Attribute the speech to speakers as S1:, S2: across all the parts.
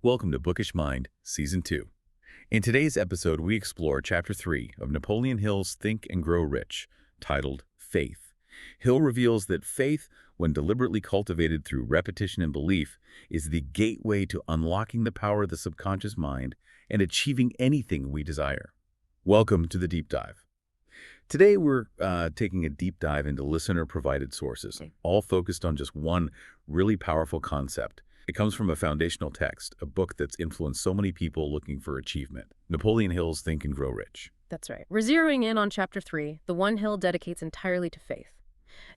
S1: Welcome to Bookish Mind, Season 2. In today's episode, we explore Chapter 3 of Napoleon Hill's Think and Grow Rich, titled Faith. Hill reveals that faith, when deliberately cultivated through repetition and belief, is the gateway to unlocking the power of the subconscious mind and achieving anything we desire. Welcome to the deep dive. Today, we're taking a deep dive into listener-provided sources, all focused on just one really powerful concept. It comes from a foundational text, a book that's influenced so many people looking for achievement. Napoleon Hill's Think and Grow Rich.
S2: That's right. We're zeroing in on Chapter 3, the one Hill dedicates entirely to faith.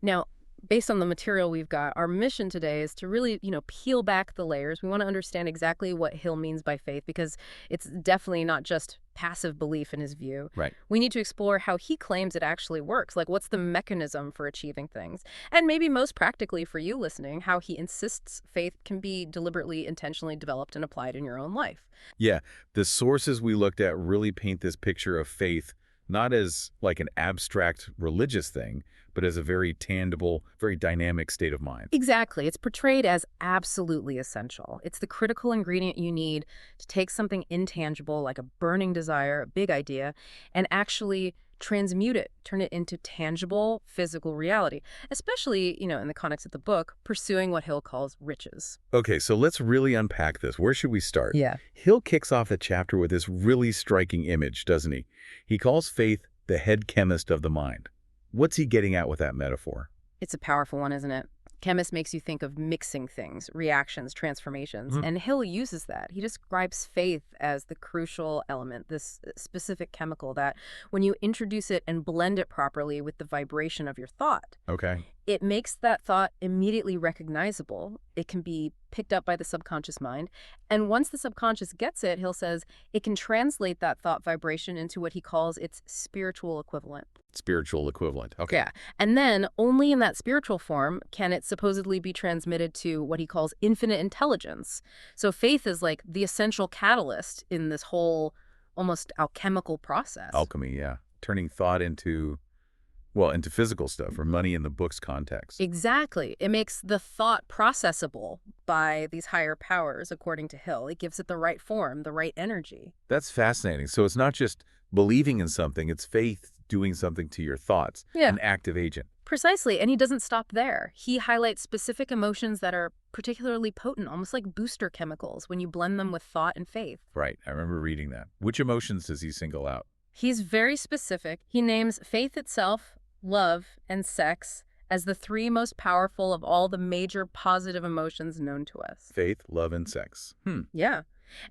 S2: Now, based on the material we've got, our mission today is to really, peel back the layers. We want to understand exactly what Hill means by faith, because it's definitely not just passive belief in his view.
S1: Right.
S2: We need to explore how he claims it actually works, like what's the mechanism for achieving things. And maybe most practically for you listening, how he insists faith can be deliberately, intentionally developed and applied in your own life.
S1: Yeah, the sources we looked at really paint this picture of faith not as like an abstract religious thing, but as a very tangible, very dynamic state of mind.
S2: Exactly. It's portrayed as absolutely essential. It's the critical ingredient you need to take something intangible, like a burning desire, a big idea, and actually transmute it, turn it into tangible, physical reality, especially, in the context of the book, pursuing what Hill calls riches.
S1: Okay, so let's really unpack this. Where should we start?
S2: Yeah.
S1: Hill kicks off the chapter with this really striking image, doesn't he? He calls faith the head chemist of the mind. What's he getting at with that metaphor?
S2: It's a powerful one, isn't it? Chemist makes you think of mixing things, reactions, transformations, and Hill uses that. He describes faith as the crucial element, this specific chemical that when you introduce it and blend it properly with the vibration of your thought,
S1: Okay.
S2: it makes that thought immediately recognizable. It can be picked up by the subconscious mind. And once the subconscious gets it, Hill says, it can translate that thought vibration into what he calls its spiritual equivalent.
S1: Spiritual equivalent. Okay.
S2: Yeah. And then only in that spiritual form can it supposedly be transmitted to what he calls infinite intelligence. So faith is like the essential catalyst in this whole almost alchemical process.
S1: Alchemy, yeah. Turning thought into physical stuff, or money in the book's context.
S2: Exactly. It makes the thought processable by these higher powers, according to Hill. It gives it the right form, the right energy.
S1: That's fascinating. So it's not just believing in something, it's faith doing something to your thoughts,
S2: Yeah.
S1: an active agent.
S2: Precisely. And he doesn't stop there. He highlights specific emotions that are particularly potent, almost like booster chemicals, when you blend them with thought and faith.
S1: Right. I remember reading that. Which emotions does he single out?
S2: He's very specific. He names faith itself, love, and sex as the three most powerful of all the major positive emotions known to us.
S1: Faith, love, and sex.
S2: Yeah.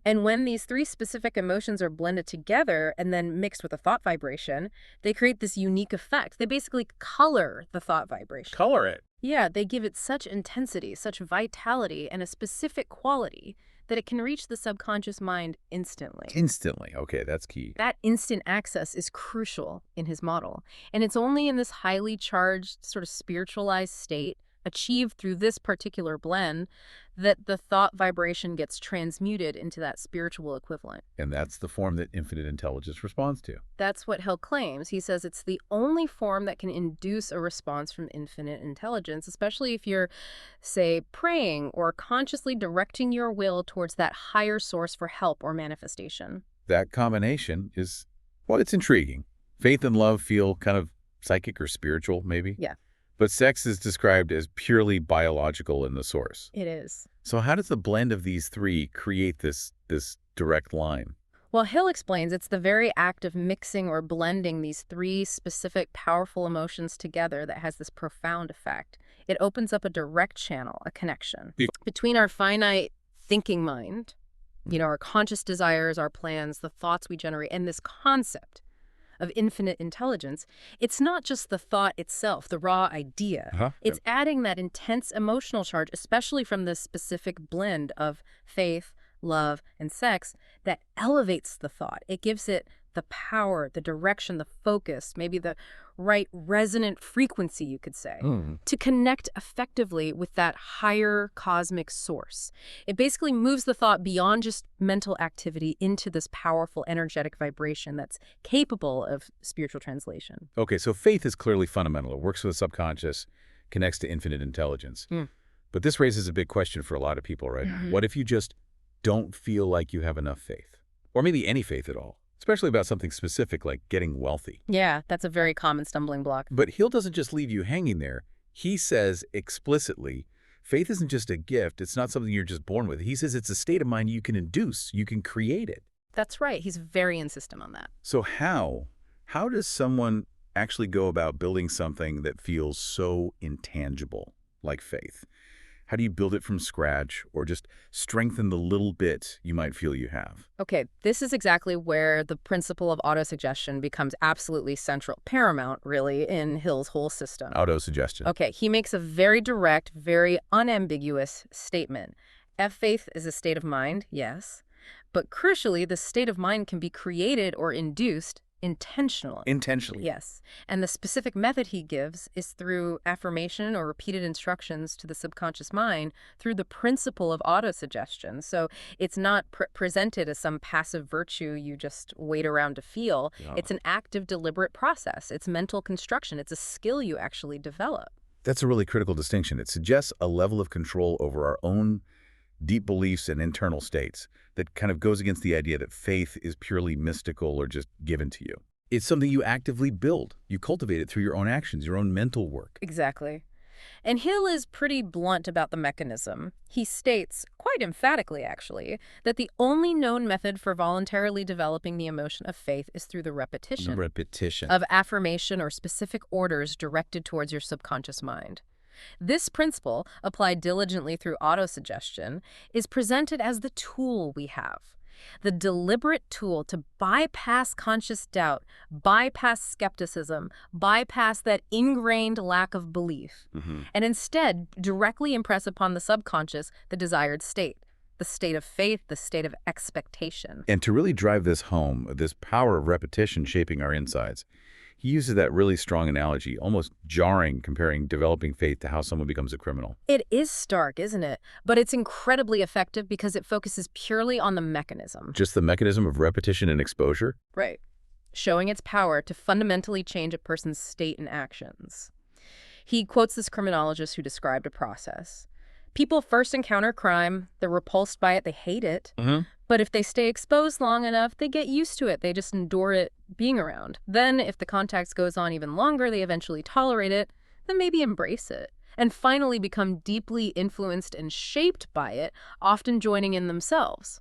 S2: And when these three specific emotions are blended together and then mixed with a thought vibration, they create this unique effect. They basically color the thought vibration.
S1: Color it.
S2: Yeah, they give it such intensity, such vitality, and a specific quality that it can reach the subconscious mind instantly.
S1: Instantly. Okay, that's key.
S2: That instant access is crucial in his model. And it's only in this highly charged, sort of spiritualized state, achieved through this particular blend, that the thought vibration gets transmuted into that spiritual equivalent.
S1: And that's the form that infinite intelligence responds to.
S2: That's what Hill claims. He says it's the only form that can induce a response from infinite intelligence, especially if you're, say, praying or consciously directing your will towards that higher source for help or manifestation.
S1: That combination is, it's intriguing. Faith and love feel kind of psychic or spiritual, maybe.
S2: Yeah.
S1: But sex is described as purely biological in the source.
S2: It is.
S1: So how does the blend of these three create this direct line?
S2: Well, Hill explains it's the very act of mixing or blending these three specific powerful emotions together that has this profound effect. It opens up a direct channel, a connection between our finite thinking mind, our conscious desires, our plans, the thoughts we generate, and this concept of infinite intelligence. It's not just the thought itself, the raw idea. It's adding that intense emotional charge, especially from this specific blend of faith, love, and sex, that elevates the thought. It gives it the power, the direction, the focus, maybe the right resonant frequency, you could say, to connect effectively with that higher cosmic source. It basically moves the thought beyond just mental activity into this powerful energetic vibration that's capable of spiritual translation.
S1: Okay, so faith is clearly fundamental. It works with the subconscious, connects to infinite intelligence. But this raises a big question for a lot of people, right? What if you just don't feel like you have enough faith, or maybe any faith at all, especially about something specific like getting wealthy.
S2: Yeah, that's a very common stumbling block.
S1: But Hill doesn't just leave you hanging there. He says explicitly, faith isn't just a gift. It's not something you're just born with. He says it's a state of mind you can induce. You can create it.
S2: That's right. He's very insistent on that.
S1: So how does someone actually go about building something that feels so intangible like faith? How do you build it from scratch or just strengthen the little bit you might feel you have?
S2: Okay, this is exactly where the principle of autosuggestion becomes absolutely central, paramount, really, in Hill's whole system.
S1: Autosuggestion.
S2: Okay, he makes a very direct, very unambiguous statement. Faith is a state of mind, yes, but crucially, the state of mind can be created or induced intentionally.
S1: Intentionally.
S2: Yes. And the specific method he gives is through affirmation or repeated instructions to the subconscious mind through the principle of autosuggestion. So it's not presented as some passive virtue you just wait around to feel.
S1: Yeah.
S2: It's an active, deliberate process. It's mental construction. It's a skill you actually develop.
S1: That's a really critical distinction. It suggests a level of control over our own deep beliefs and internal states that kind of goes against the idea that faith is purely mystical or just given to you. It's something you actively build. You cultivate it through your own actions, your own mental work.
S2: Exactly. And Hill is pretty blunt about the mechanism. He states, quite emphatically actually, that the only known method for voluntarily developing the emotion of faith is through the repetition of affirmation or specific orders directed towards your subconscious mind. This principle, applied diligently through autosuggestion, is presented as the tool we have. The deliberate tool to bypass conscious doubt, bypass skepticism, bypass that ingrained lack of belief, and instead directly impress upon the subconscious the desired state, the state of faith, the state of expectation.
S1: And to really drive this home, this power of repetition shaping our insides, he uses that really strong analogy, almost jarring, comparing developing faith to how someone becomes a criminal.
S2: It is stark, isn't it? But it's incredibly effective because it focuses purely on the mechanism.
S1: Just the mechanism of repetition and exposure?
S2: Right. Showing its power to fundamentally change a person's state and actions. He quotes this criminologist who described a process. People first encounter crime, they're repulsed by it, they hate it. But if they stay exposed long enough, they get used to it. They just endure it being around. Then, if the contact goes on even longer, they eventually tolerate it, then maybe embrace it, and finally become deeply influenced and shaped by it, often joining in themselves.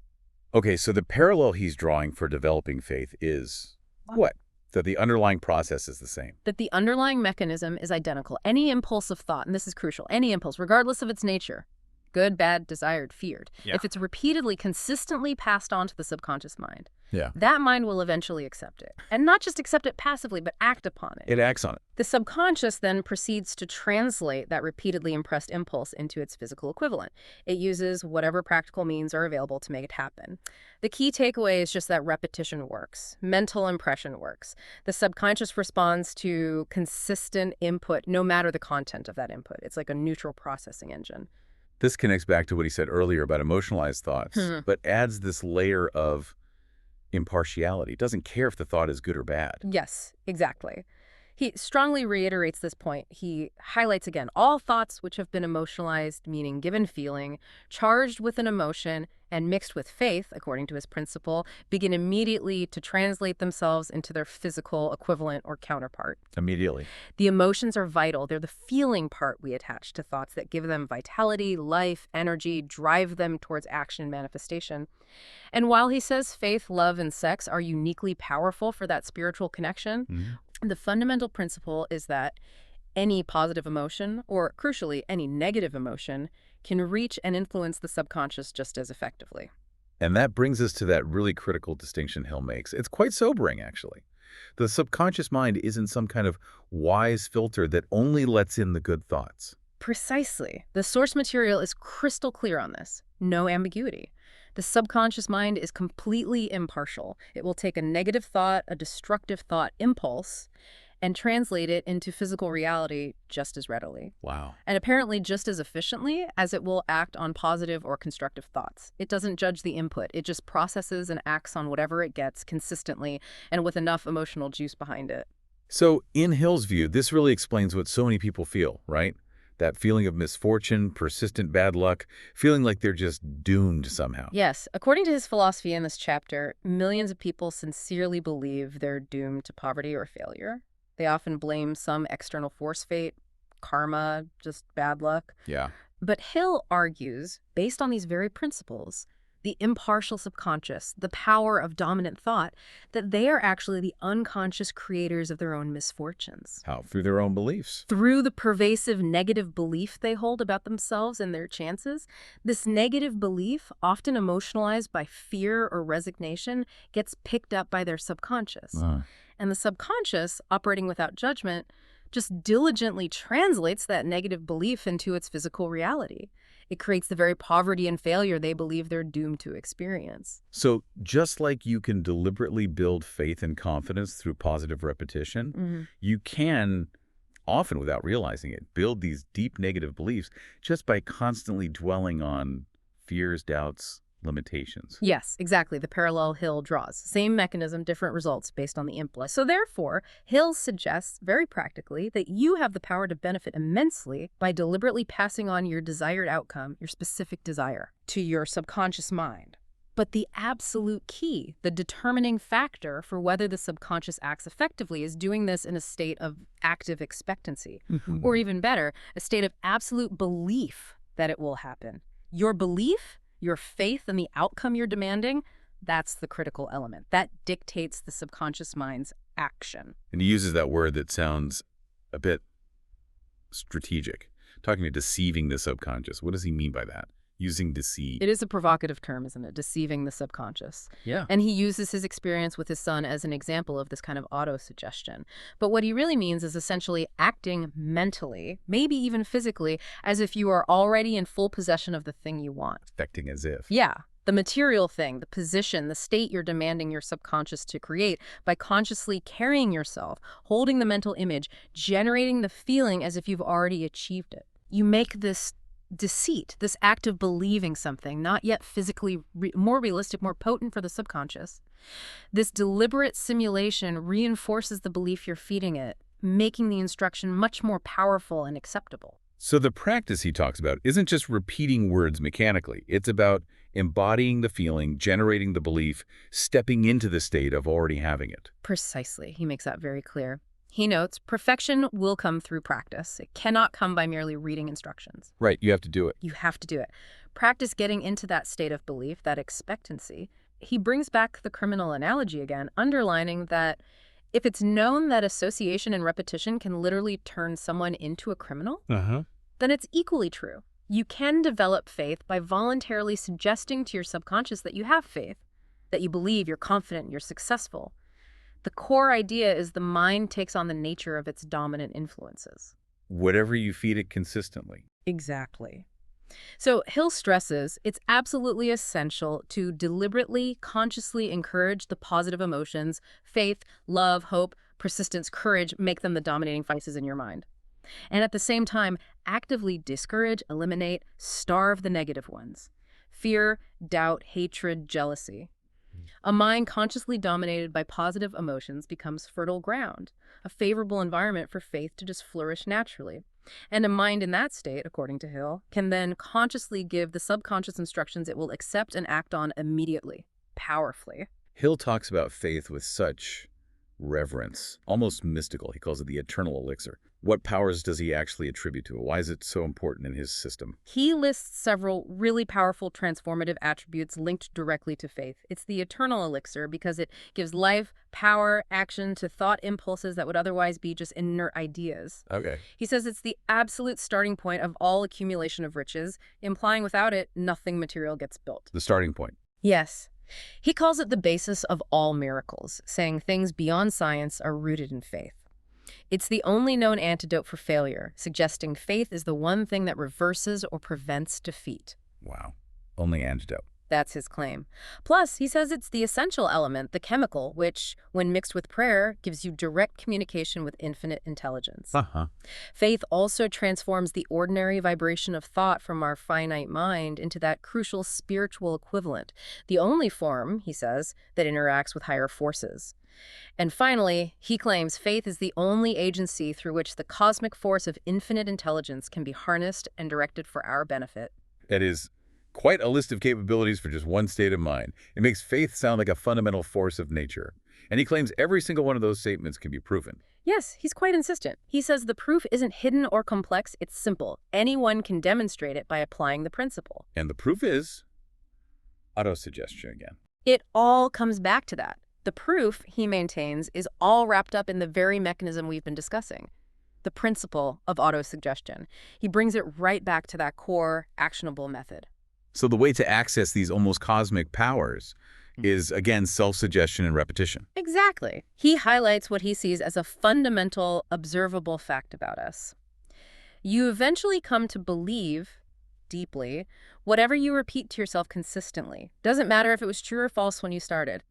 S1: Okay, so the parallel he's drawing for developing faith is what? That the underlying process is the same.
S2: That the underlying mechanism is identical. Any impulse of thought, and this is crucial, any impulse, regardless of its nature, good, bad, desired, feared, if it's repeatedly, consistently passed on to the subconscious mind, that mind will eventually accept it. And not just accept it passively, but act upon it.
S1: It acts on it.
S2: The subconscious then proceeds to translate that repeatedly impressed impulse into its physical equivalent. It uses whatever practical means are available to make it happen. The key takeaway is just that repetition works. Mental impression works. The subconscious responds to consistent input, no matter the content of that input. It's like a neutral processing engine.
S1: This connects back to what he said earlier about emotionalized thoughts, but adds this layer of impartiality. It doesn't care if the thought is good or bad.
S2: Yes, exactly. He strongly reiterates this point. He highlights again, all thoughts which have been emotionalized, meaning given feeling, charged with an emotion, and mixed with faith, according to his principle, begin immediately to translate themselves into their physical equivalent or counterpart.
S1: Immediately.
S2: The emotions are vital. They're the feeling part we attach to thoughts that give them vitality, life, energy, drive them towards action and manifestation. And while he says faith, love, and sex are uniquely powerful for that spiritual connection, the fundamental principle is that any positive emotion, or crucially, any negative emotion, can reach and influence the subconscious just as effectively.
S1: And that brings us to that really critical distinction Hill makes. It's quite sobering, actually. The subconscious mind isn't some kind of wise filter that only lets in the good thoughts.
S2: Precisely. The source material is crystal clear on this. No ambiguity. The subconscious mind is completely impartial. It will take a negative thought, a destructive thought impulse, and translate it into physical reality just as readily.
S1: Wow.
S2: And apparently just as efficiently as it will act on positive or constructive thoughts. It doesn't judge the input. It just processes and acts on whatever it gets consistently and with enough emotional juice behind it.
S1: So in Hill's view, this really explains what so many people feel, right? That feeling of misfortune, persistent bad luck, feeling like they're just doomed somehow.
S2: Yes, according to his philosophy in this chapter, millions of people sincerely believe they're doomed to poverty or failure. They often blame some external force, fate, karma, just bad luck.
S1: Yeah.
S2: But Hill argues, based on these very principles, the impartial subconscious, the power of dominant thought, that they are actually the unconscious creators of their own misfortunes.
S1: How? Through their own beliefs.
S2: Through the pervasive negative belief they hold about themselves and their chances, this negative belief, often emotionalized by fear or resignation, gets picked up by their subconscious. And the subconscious, operating without judgment, just diligently translates that negative belief into its physical reality. It creates the very poverty and failure they believe they're doomed to experience.
S1: So just like you can deliberately build faith and confidence through positive repetition, you can, often without realizing it, build these deep negative beliefs just by constantly dwelling on fears, doubts, limitations.
S2: Yes, exactly. The parallel Hill draws. Same mechanism, different results based on the input. So therefore, Hill suggests very practically that you have the power to benefit immensely by deliberately passing on your desired outcome, your specific desire, to your subconscious mind. But the absolute key, the determining factor for whether the subconscious acts effectively, is doing this in a state of active expectancy, or even better, a state of absolute belief that it will happen. Your belief, your faith in the outcome you're demanding, that's the critical element. That dictates the subconscious mind's action.
S1: And he uses that word that sounds a bit strategic, talking about deceiving the subconscious. What does he mean by that? Using deceit.
S2: It is a provocative term, isn't it? Deceiving the subconscious.
S1: Yeah.
S2: And he uses his experience with his son as an example of this kind of auto-suggestion. But what he really means is essentially acting mentally, maybe even physically, as if you are already in full possession of the thing you want.
S1: Acting as if.
S2: Yeah. The material thing, the position, the state you're demanding your subconscious to create by consciously carrying yourself, holding the mental image, generating the feeling as if you've already achieved it. You make this deceit, this act of believing something, not yet physically more realistic, more potent for the subconscious. This deliberate simulation reinforces the belief you're feeding it, making the instruction much more powerful and acceptable.
S1: So the practice he talks about isn't just repeating words mechanically. It's about embodying the feeling, generating the belief, stepping into the state of already having it.
S2: Precisely. He makes that very clear. He notes, perfection will come through practice. It cannot come by merely reading instructions.
S1: Right, you have to do it.
S2: You have to do it. Practice getting into that state of belief, that expectancy. He brings back the criminal analogy again, underlining that if it's known that association and repetition can literally turn someone into a criminal, then it's equally true. You can develop faith by voluntarily suggesting to your subconscious that you have faith, that you believe, you're confident, you're successful. The core idea is the mind takes on the nature of its dominant influences.
S1: Whatever you feed it consistently.
S2: Exactly. So Hill stresses it's absolutely essential to deliberately, consciously encourage the positive emotions, faith, love, hope, persistence, courage, make them the dominating forces in your mind. And at the same time, actively discourage, eliminate, starve the negative ones. Fear, doubt, hatred, jealousy. A mind consciously dominated by positive emotions becomes fertile ground, a favorable environment for faith to just flourish naturally. And a mind in that state, according to Hill, can then consciously give the subconscious instructions it will accept and act on immediately, powerfully.
S1: Hill talks about faith with such reverence, almost mystical. He calls it the eternal elixir. What powers does he actually attribute to it? Why is it so important in his system?
S2: He lists several really powerful transformative attributes linked directly to faith. It's the eternal elixir because it gives life, power, action to thought impulses that would otherwise be just inert ideas.
S1: Okay.
S2: He says it's the absolute starting point of all accumulation of riches, implying without it, nothing material gets built.
S1: The starting point.
S2: Yes. He calls it the basis of all miracles, saying things beyond science are rooted in faith. It's the only known antidote for failure, suggesting faith is the one thing that reverses or prevents defeat.
S1: Wow. Only antidote.
S2: That's his claim. Plus, he says it's the essential element, the chemical, which, when mixed with prayer, gives you direct communication with infinite intelligence.
S1: Uh-huh.
S2: Faith also transforms the ordinary vibration of thought from our finite mind into that crucial spiritual equivalent, the only form, he says, that interacts with higher forces. And finally, he claims faith is the only agency through which the cosmic force of infinite intelligence can be harnessed and directed for our benefit.
S1: That is quite a list of capabilities for just one state of mind. It makes faith sound like a fundamental force of nature. And he claims every single one of those statements can be proven.
S2: Yes, he's quite insistent. He says the proof isn't hidden or complex, it's simple. Anyone can demonstrate it by applying the principle.
S1: And the proof is autosuggestion again.
S2: It all comes back to that. The proof, he maintains, is all wrapped up in the very mechanism we've been discussing, the principle of autosuggestion. He brings it right back to that core, actionable method.
S1: So the way to access these almost cosmic powers is, again, self-suggestion and repetition.
S2: Exactly. He highlights what he sees as a fundamental, observable fact about us. You eventually come to believe deeply whatever you repeat to yourself consistently. Doesn't matter if it was true or false when you started.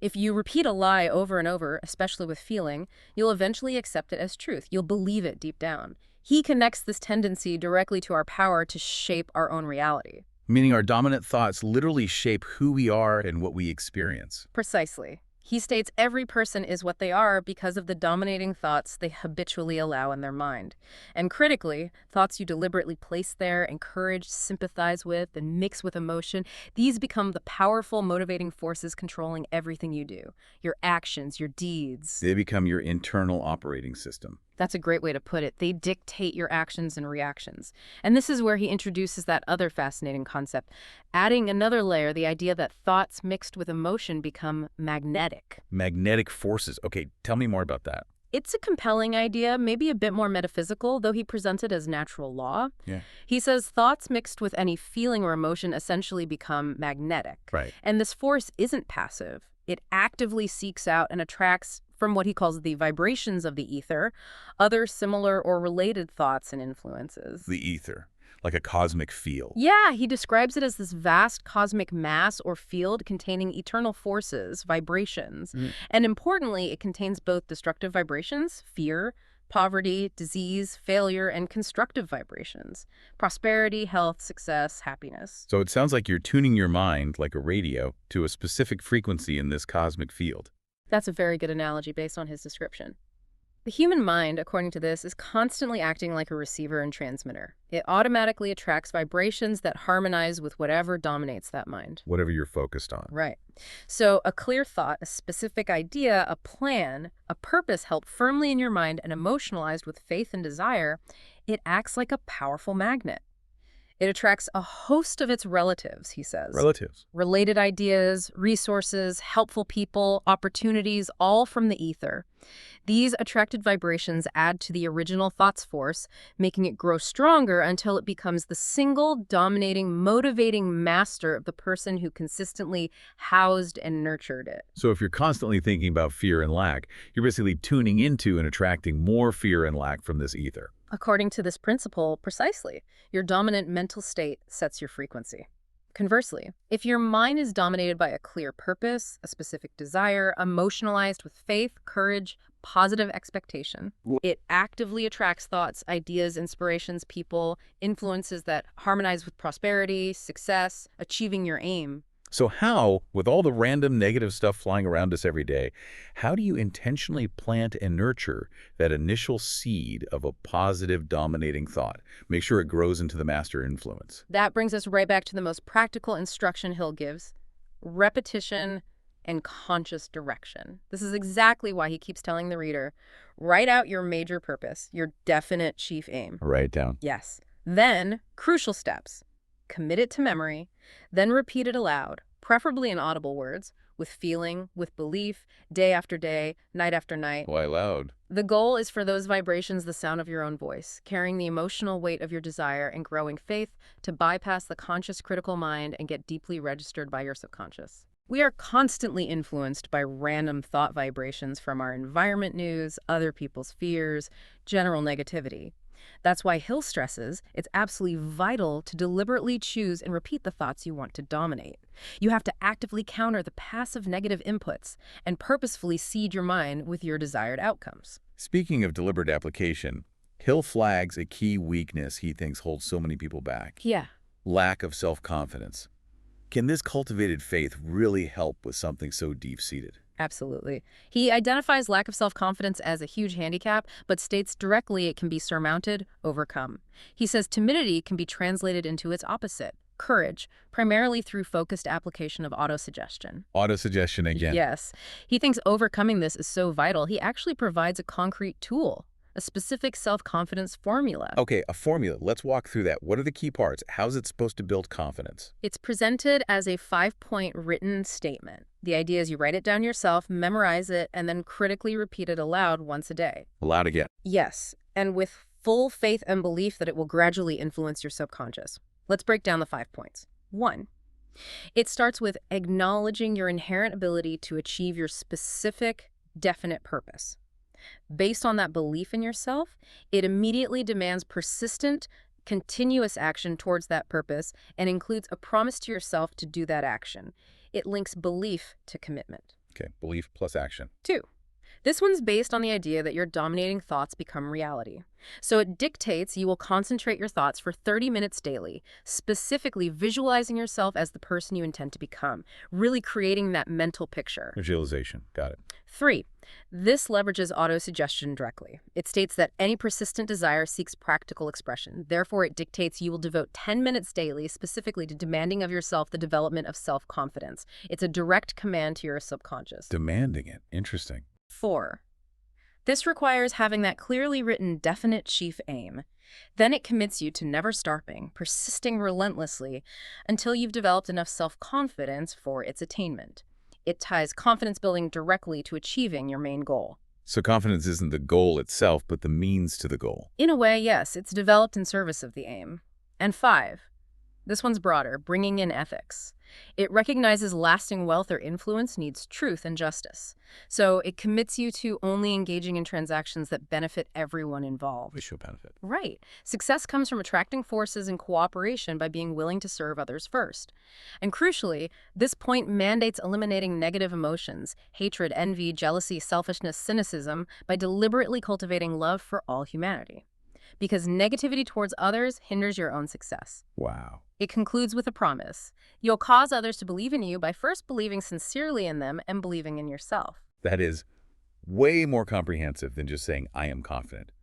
S2: If you repeat a lie over and over, especially with feeling, you'll eventually accept it as truth. You'll believe it deep down. He connects this tendency directly to our power to shape our own reality.
S1: Meaning our dominant thoughts literally shape who we are and what we experience.
S2: Precisely. He states every person is what they are because of the dominating thoughts they habitually allow in their mind. And critically, thoughts you deliberately place there, encourage, sympathize with, and mix with emotion, these become the powerful motivating forces controlling everything you do. Your actions, your deeds.
S1: They become your internal operating system.
S2: That's a great way to put it. They dictate your actions and reactions. And this is where he introduces that other fascinating concept, adding another layer, the idea that thoughts mixed with emotion become magnetic.
S1: Magnetic forces. Okay, tell me more about that.
S2: It's a compelling idea, maybe a bit more metaphysical, though he presents it as natural law.
S1: Yeah.
S2: He says thoughts mixed with any feeling or emotion essentially become magnetic.
S1: Right.
S2: And this force isn't passive. It actively seeks out and attracts, from what he calls the vibrations of the ether, other similar or related thoughts and influences.
S1: The ether, like a cosmic field.
S2: Yeah, he describes it as this vast cosmic mass or field containing eternal forces, vibrations. And importantly, it contains both destructive vibrations, fear, poverty, disease, failure, and constructive vibrations, prosperity, health, success, happiness.
S1: So it sounds like you're tuning your mind, like a radio, to a specific frequency in this cosmic field.
S2: That's a very good analogy based on his description. The human mind, according to this, is constantly acting like a receiver and transmitter. It automatically attracts vibrations that harmonize with whatever dominates that mind.
S1: Whatever you're focused on.
S2: Right. So a clear thought, a specific idea, a plan, a purpose held firmly in your mind and emotionalized with faith and desire, it acts like a powerful magnet. It attracts a host of its relatives, he says.
S1: Relatives.
S2: Related ideas, resources, helpful people, opportunities, all from the ether. These attracted vibrations add to the original thought's force, making it grow stronger until it becomes the single, dominating, motivating master of the person who consistently housed and nurtured it.
S1: So if you're constantly thinking about fear and lack, you're basically tuning into and attracting more fear and lack from this ether.
S2: According to this principle, precisely, your dominant mental state sets your frequency. Conversely, if your mind is dominated by a clear purpose, a specific desire, emotionalized with faith, courage, positive expectation, it actively attracts thoughts, ideas, inspirations, people, influences that harmonize with prosperity, success, achieving your aim.
S1: So how, with all the random negative stuff flying around us every day, how do you intentionally plant and nurture that initial seed of a positive dominating thought? Make sure it grows into the master influence.
S2: That brings us right back to the most practical instruction Hill gives: repetition and conscious direction. This is exactly why he keeps telling the reader, write out your major purpose, your definite chief aim.
S1: Write it down.
S2: Yes. Then, crucial steps. Commit it to memory, then repeat it aloud, preferably in audible words, with feeling, with belief, day after day, night after night.
S1: Why loud?
S2: The goal is for those vibrations the sound of your own voice, carrying the emotional weight of your desire and growing faith to bypass the conscious critical mind and get deeply registered by your subconscious. We are constantly influenced by random thought vibrations from our environment news, other people's fears, general negativity. That's why Hill stresses it's absolutely vital to deliberately choose and repeat the thoughts you want to dominate. You have to actively counter the passive negative inputs and purposefully seed your mind with your desired outcomes.
S1: Speaking of deliberate application, Hill flags a key weakness he thinks holds so many people back.
S2: Yeah.
S1: Lack of self-confidence. Can this cultivated faith really help with something so deep-seated?
S2: Absolutely. He identifies lack of self-confidence as a huge handicap, but states directly it can be surmounted, overcome. He says timidity can be translated into its opposite, courage, primarily through focused application of autosuggestion.
S1: Autosuggestion again.
S2: Yes. He thinks overcoming this is so vital, he actually provides a concrete tool, a specific self-confidence formula.
S1: Okay, a formula. Let's walk through that. What are the key parts? How's it supposed to build confidence?
S2: It's presented as a 5-point written statement. The idea is you write it down yourself, memorize it, and then critically repeat it aloud once a day.
S1: Aloud again.
S2: Yes, and with full faith and belief that it will gradually influence your subconscious. Let's break down the 5 points. 1. It starts with acknowledging your inherent ability to achieve your specific, definite purpose. Based on that belief in yourself, it immediately demands persistent, continuous action towards that purpose and includes a promise to yourself to do that action. It links belief to commitment.
S1: Okay, belief plus action.
S2: 2. This one's based on the idea that your dominating thoughts become reality. So it dictates you will concentrate your thoughts for 30 minutes daily, specifically visualizing yourself as the person you intend to become, really creating that mental picture.
S1: Visualization. Got it.
S2: 3. This leverages autosuggestion directly. It states that any persistent desire seeks practical expression. Therefore, it dictates you will devote 10 minutes daily specifically to demanding of yourself the development of self-confidence. It's a direct command to your subconscious.
S1: Demanding it. Interesting.
S2: 4. This requires having that clearly written, definite chief aim. Then it commits you to never stopping, persisting relentlessly until you've developed enough self-confidence for its attainment. It ties confidence building directly to achieving your main goal.
S1: So confidence isn't the goal itself, but the means to the goal.
S2: In a way, yes, it's developed in service of the aim. And 5. This one's broader, bringing in ethics. It recognizes lasting wealth or influence needs truth and justice. So it commits you to only engaging in transactions that benefit everyone involved.
S1: Mutual benefit.
S2: Right. Success comes from attracting forces and cooperation by being willing to serve others first. And crucially, this point mandates eliminating negative emotions, hatred, envy, jealousy, selfishness, cynicism, by deliberately cultivating love for all humanity. Because negativity towards others hinders your own success.
S1: Wow.
S2: It concludes with a promise. You'll cause others to believe in you by first believing sincerely in them and believing in yourself.
S1: That is way more comprehensive than just saying, I am confident.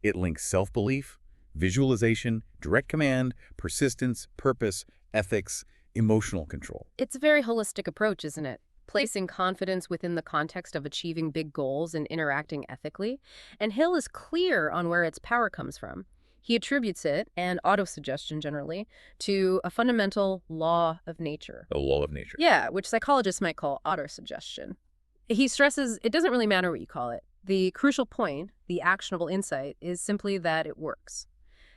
S1: It links self-belief, visualization, direct command, persistence, purpose, ethics, emotional control.
S2: It's a very holistic approach, isn't it? Placing confidence within the context of achieving big goals and interacting ethically. And Hill is clear on where its power comes from. He attributes it, and autosuggestion generally, to a fundamental law of nature.
S1: The law of nature.
S2: Yeah, which psychologists might call autosuggestion. He stresses it doesn't really matter what you call it. The crucial point, the actionable insight, is simply that it works.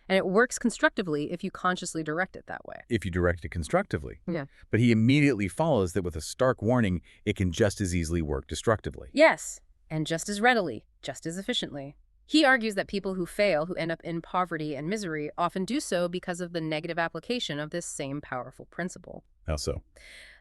S2: And it works constructively if you consciously direct it that way.
S1: If you direct it constructively.
S2: Yeah.
S1: But he immediately follows that with a stark warning, it can just as easily work destructively.
S2: Yes, and just as readily, just as efficiently. He argues that people who fail, who end up in poverty and misery, often do so because of the negative application of this same powerful principle.
S1: How so?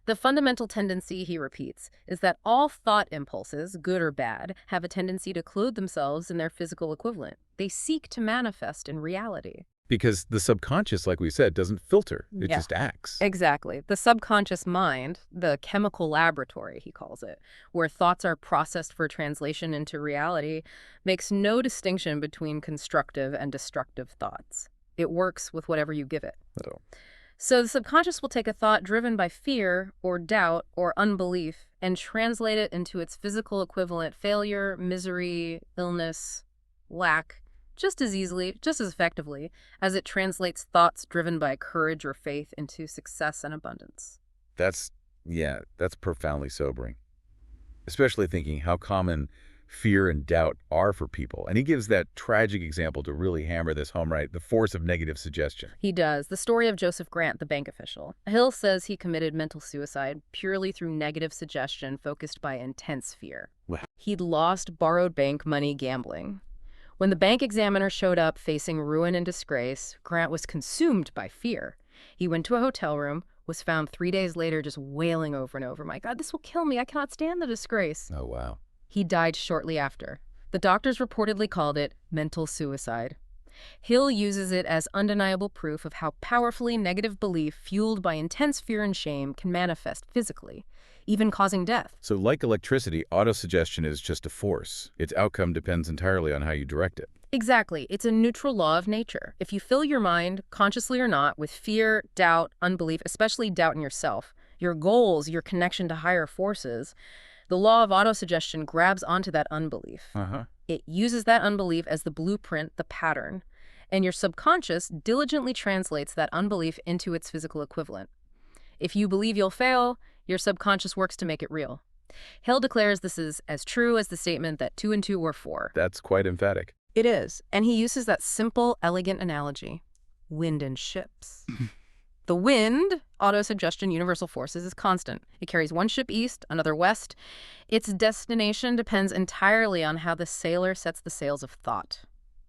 S2: The fundamental tendency, he repeats, is that all thought impulses, good or bad, have a tendency to clothe themselves in their physical equivalent. They seek to manifest in reality.
S1: Because the subconscious, like we said, doesn't filter. It
S2: Yeah.
S1: just acts.
S2: Exactly. The subconscious mind, the chemical laboratory, he calls it, where thoughts are processed for translation into reality, makes no distinction between constructive and destructive thoughts. It works with whatever you give it. So the subconscious will take a thought driven by fear or doubt or unbelief and translate it into its physical equivalent: failure, misery, illness, lack, just as easily, just as effectively as it translates thoughts driven by courage or faith into success and abundance.
S1: That's profoundly sobering. Especially thinking how common fear and doubt are for people. And he gives that tragic example to really hammer this home, right? The force of negative suggestion.
S2: He does. The story of Joseph Grant, the bank official. Hill says he committed mental suicide purely through negative suggestion focused by intense fear.
S1: Wow.
S2: He'd lost borrowed bank money gambling. When the bank examiner showed up facing ruin and disgrace, Grant was consumed by fear. He went to a hotel room, was found 3 days later just wailing over and over, "My God, this will kill me. I cannot stand the disgrace."
S1: Oh, wow.
S2: He died shortly after. The doctors reportedly called it mental suicide. Hill uses it as undeniable proof of how powerfully negative belief fueled by intense fear and shame can manifest physically, even causing death.
S1: So like electricity, autosuggestion is just a force. Its outcome depends entirely on how you direct it.
S2: Exactly. It's a neutral law of nature. If you fill your mind, consciously or not, with fear, doubt, unbelief, especially doubt in yourself, your goals, your connection to higher forces, the law of autosuggestion grabs onto that unbelief. It uses that unbelief as the blueprint, the pattern, and your subconscious diligently translates that unbelief into its physical equivalent. If you believe you'll fail, your subconscious works to make it real. Hill declares this is as true as the statement that 2 and 2 are 4.
S1: That's quite emphatic.
S2: It is, and he uses that simple, elegant analogy: wind and ships. The wind, autosuggestion, universal forces, is constant. It carries one ship east, another west. Its destination depends entirely on how the sailor sets the sails of thought.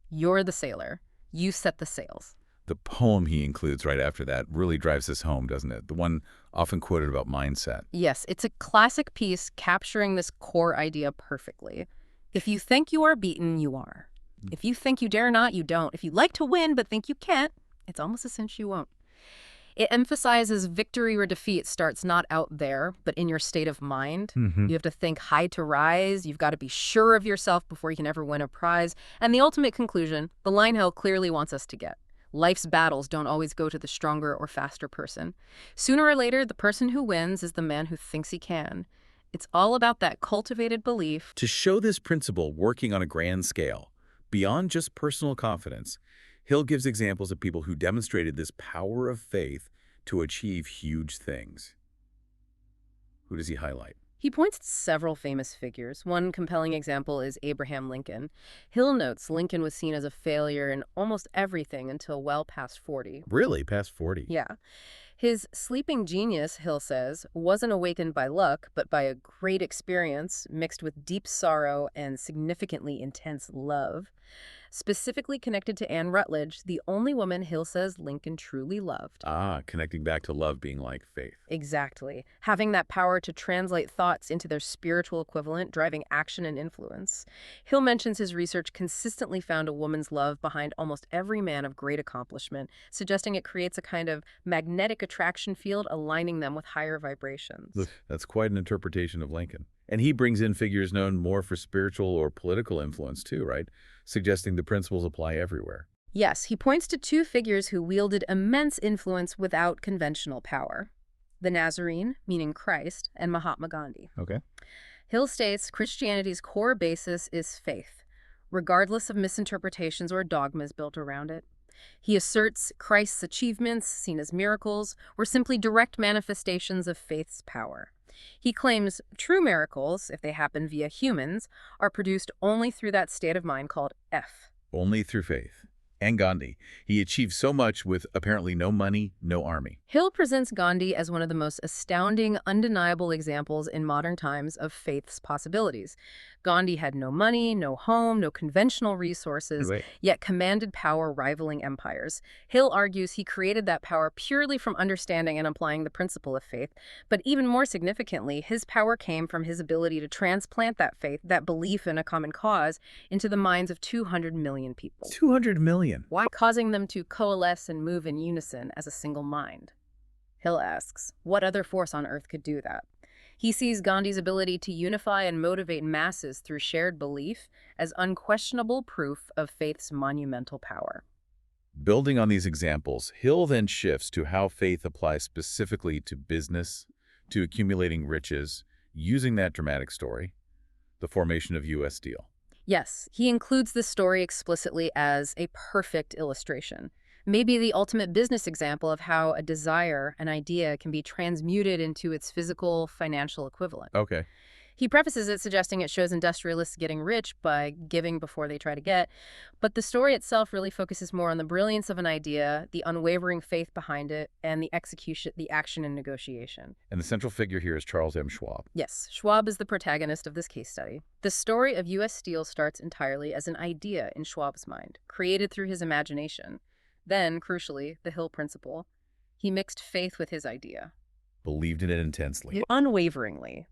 S2: You're the sailor. You set the sails.
S1: The poem he includes right after that really drives this home, doesn't it? The one often quoted about mindset.
S2: Yes, it's a classic piece capturing this core idea perfectly. If you think you are beaten, you are. If you think you dare not, you don't. If you like to win but think you can't, it's almost a cinch you won't. It emphasizes victory or defeat starts not out there, but in your state of mind. You have to think high to rise. You've got to be sure of yourself before you can ever win a prize. And the ultimate conclusion, the line Hill clearly wants us to get: life's battles don't always go to the stronger or faster person. Sooner or later, the person who wins is the man who thinks he can. It's all about that cultivated belief.
S1: To show this principle working on a grand scale, beyond just personal confidence, Hill gives examples of people who demonstrated this power of faith to achieve huge things. Who does he highlight?
S2: He points to several famous figures. One compelling example is Abraham Lincoln. Hill notes Lincoln was seen as a failure in almost everything until well past 40.
S1: Really? Past 40?
S2: Yeah. His sleeping genius, Hill says, wasn't awakened by luck, but by a great experience mixed with deep sorrow and significantly intense love. Specifically connected to Anne Rutledge, the only woman Hill says Lincoln truly loved.
S1: Ah, connecting back to love being like faith.
S2: Exactly. Having that power to translate thoughts into their spiritual equivalent, driving action and influence. Hill mentions his research consistently found a woman's love behind almost every man of great accomplishment, suggesting it creates a kind of magnetic attraction field aligning them with higher vibrations.
S1: Look, that's quite an interpretation of Lincoln. And he brings in figures known more for spiritual or political influence too, right? Suggesting the principles apply everywhere.
S2: Yes, he points to 2 figures who wielded immense influence without conventional power: the Nazarene, meaning Christ, and Mahatma Gandhi.
S1: Okay.
S2: Hill states Christianity's core basis is faith, regardless of misinterpretations or dogmas built around it. He asserts Christ's achievements, seen as miracles, were simply direct manifestations of faith's power. He claims true miracles, if they happen via humans, are produced only through that state of mind called F.
S1: Only through faith. And Gandhi. He achieved so much with apparently no money, no army.
S2: Hill presents Gandhi as one of the most astounding, undeniable examples in modern times of faith's possibilities. Gandhi had no money, no home, no conventional resources, yet commanded power rivaling empires. Hill argues he created that power purely from understanding and applying the principle of faith, but even more significantly, his power came from his ability to transplant that faith, that belief in a common cause, into the minds of 200 million people.
S1: 200 million?
S2: Why? Causing them to coalesce and move in unison as a single mind. Hill asks, what other force on earth could do that? He sees Gandhi's ability to unify and motivate masses through shared belief as unquestionable proof of faith's monumental power.
S1: Building on these examples, Hill then shifts to how faith applies specifically to business, to accumulating riches, using that dramatic story, the formation of U.S. Steel.
S2: Yes, he includes this story explicitly as a perfect illustration. Maybe the ultimate business example of how a desire, an idea, can be transmuted into its physical, financial equivalent.
S1: Okay.
S2: He prefaces it suggesting it shows industrialists getting rich by giving before they try to get, but the story itself really focuses more on the brilliance of an idea, the unwavering faith behind it, and the execution, the action and negotiation.
S1: And the central figure here is Charles M. Schwab.
S2: Yes, Schwab is the protagonist of this case study. The story of U.S. Steel starts entirely as an idea in Schwab's mind, created through his imagination. Then, crucially, the Hill principle. He mixed faith with his idea.
S1: Believed in it intensely.
S2: Unwaveringly.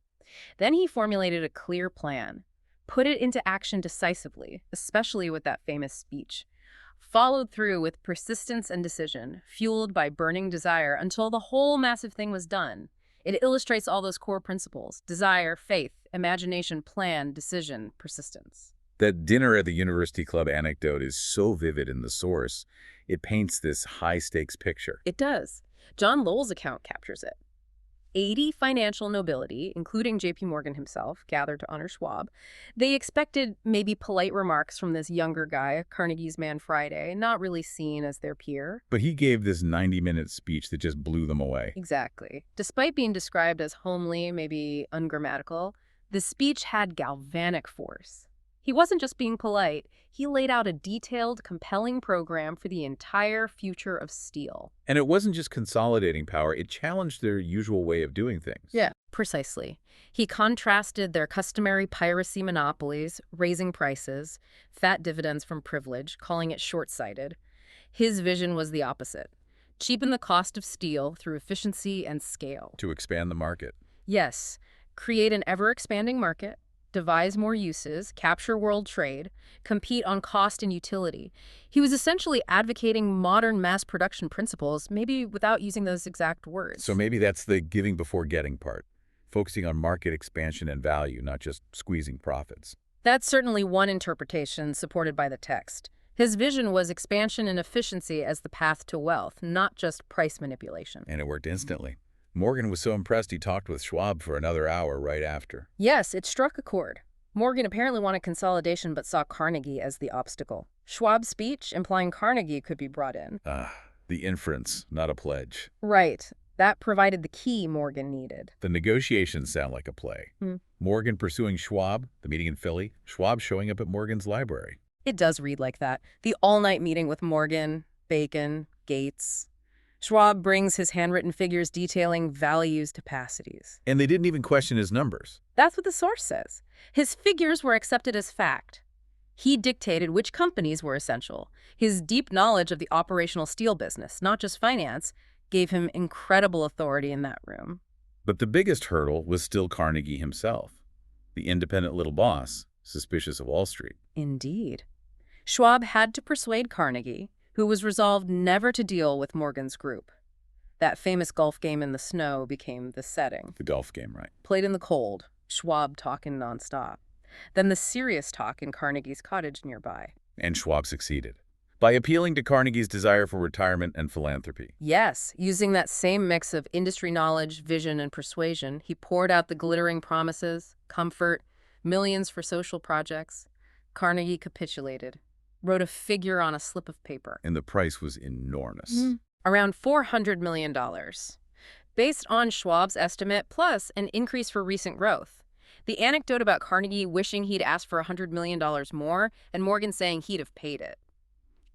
S2: Then he formulated a clear plan, put it into action decisively, especially with that famous speech, followed through with persistence and decision, fueled by burning desire until the whole massive thing was done. It illustrates all those core principles: desire, faith, imagination, plan, decision, persistence.
S1: That dinner at the University Club anecdote is so vivid in the source. It paints this high-stakes picture.
S2: It does. John Lowell's account captures it. 80 financial nobility, including J.P. Morgan himself, gathered to honor Schwab. They expected maybe polite remarks from this younger guy, Carnegie's man Friday, not really seen as their peer.
S1: But he gave this 90-minute speech that just blew them away.
S2: Exactly. Despite being described as homely, maybe ungrammatical, the speech had galvanic force. He wasn't just being polite. He laid out a detailed, compelling program for the entire future of steel.
S1: And it wasn't just consolidating power, it challenged their usual way of doing things.
S2: Yeah, precisely. He contrasted their customary piracy monopolies, raising prices, fat dividends from privilege, calling it short-sighted. His vision was the opposite. Cheapen the cost of steel through efficiency and scale.
S1: To expand the market.
S2: Yes, create an ever-expanding market, devise more uses, capture world trade, compete on cost and utility. He was essentially advocating modern mass production principles, maybe without using those exact words.
S1: So maybe that's the giving before getting part, focusing on market expansion and value, not just squeezing profits.
S2: That's certainly one interpretation supported by the text. His vision was expansion and efficiency as the path to wealth, not just price manipulation.
S1: And it worked instantly. Morgan was so impressed he talked with Schwab for another hour right after.
S2: Yes, it struck a chord. Morgan apparently wanted consolidation but saw Carnegie as the obstacle. Schwab's speech implying Carnegie could be brought in.
S1: The inference, not a pledge.
S2: Right. That provided the key Morgan needed.
S1: The negotiations sound like a play. Morgan pursuing Schwab, the meeting in Philly, Schwab showing up at Morgan's library.
S2: It does read like that. The all-night meeting with Morgan, Bacon, Gates. Schwab brings his handwritten figures detailing values to capacities.
S1: And they didn't even question his numbers.
S2: That's what the source says. His figures were accepted as fact. He dictated which companies were essential. His deep knowledge of the operational steel business, not just finance, gave him incredible authority in that room.
S1: But the biggest hurdle was still Carnegie himself, the independent little boss, suspicious of Wall Street.
S2: Indeed. Schwab had to persuade Carnegie, who was resolved never to deal with Morgan's group. That famous golf game in the snow became the setting.
S1: The golf game, right?
S2: Played in the cold, Schwab talking nonstop. Then the serious talk in Carnegie's cottage nearby.
S1: And Schwab succeeded by appealing to Carnegie's desire for retirement and philanthropy.
S2: Yes, using that same mix of industry knowledge, vision, and persuasion, he poured out the glittering promises, comfort, millions for social projects. Carnegie capitulated, wrote a figure on a slip of paper.
S1: And the price was enormous.
S2: Around $400 million. Based on Schwab's estimate, plus an increase for recent growth. The anecdote about Carnegie wishing he'd asked for $100 million more, and Morgan saying he'd have paid it.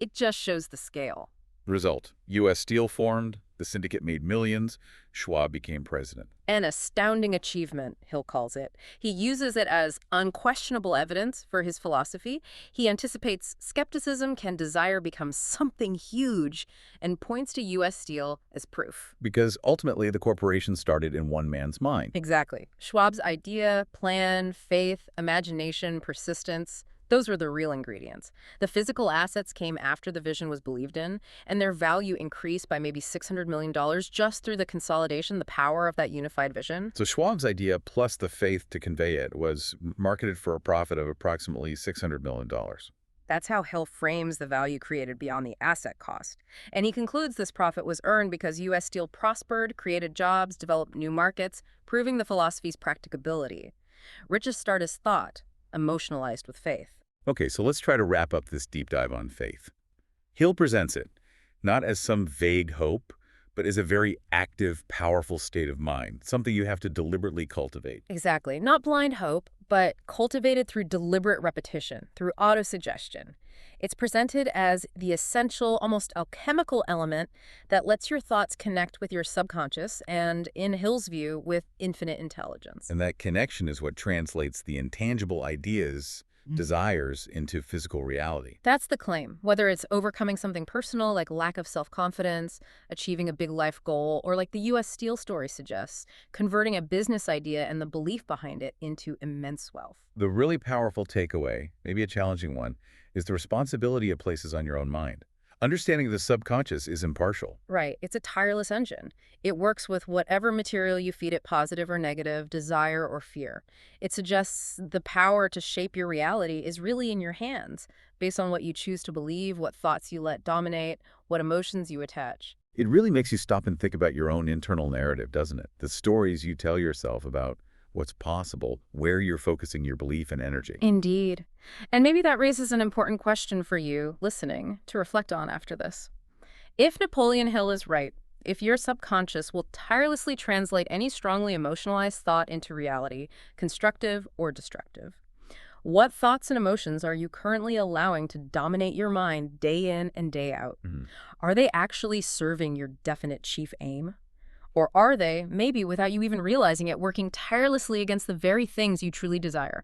S2: It just shows the scale.
S1: Result: U.S. Steel formed, the syndicate made millions, Schwab became president.
S2: An astounding achievement, Hill calls it. He uses it as unquestionable evidence for his philosophy. He anticipates skepticism can desire become something huge and points to U.S. Steel as proof.
S1: Because ultimately the corporation started in one man's mind.
S2: Exactly. Schwab's idea, plan, faith, imagination, persistence, those were the real ingredients. The physical assets came after the vision was believed in, and their value increased by maybe $600 million just through the consolidation, the power of that unified vision.
S1: So Schwab's idea, plus the faith to convey it, was marketed for a profit of approximately $600 million.
S2: That's how Hill frames the value created beyond the asset cost. And he concludes this profit was earned because U.S. Steel prospered, created jobs, developed new markets, proving the philosophy's practicability. Riches start as thought, emotionalized with faith.
S1: Okay, so let's try to wrap up this deep dive on faith. Hill presents it, not as some vague hope, but is a very active, powerful state of mind, something you have to deliberately cultivate.
S2: Exactly. Not blind hope, but cultivated through deliberate repetition, through autosuggestion. It's presented as the essential, almost alchemical element that lets your thoughts connect with your subconscious and, in Hill's view, with infinite intelligence.
S1: And that connection is what translates the intangible ideas, desires, into physical reality.
S2: That's the claim, whether it's overcoming something personal like lack of self-confidence, achieving a big life goal, or like the U.S. Steel story suggests, converting a business idea and the belief behind it into immense wealth.
S1: The really powerful takeaway, maybe a challenging one, is the responsibility it places on your own mind. Understanding the subconscious is impartial.
S2: Right. It's a tireless engine. It works with whatever material you feed it, positive or negative, desire or fear. It suggests the power to shape your reality is really in your hands, based on what you choose to believe, what thoughts you let dominate, what emotions you attach.
S1: It really makes you stop and think about your own internal narrative, doesn't it? The stories you tell yourself about what's possible, where you're focusing your belief and energy.
S2: Indeed. And maybe that raises an important question for you listening to reflect on after this. If Napoleon Hill is right, if your subconscious will tirelessly translate any strongly emotionalized thought into reality, constructive or destructive, what thoughts and emotions are you currently allowing to dominate your mind day in and day out? Are they actually serving your definite chief aim? Or are they, maybe without you even realizing it, working tirelessly against the very things you truly desire?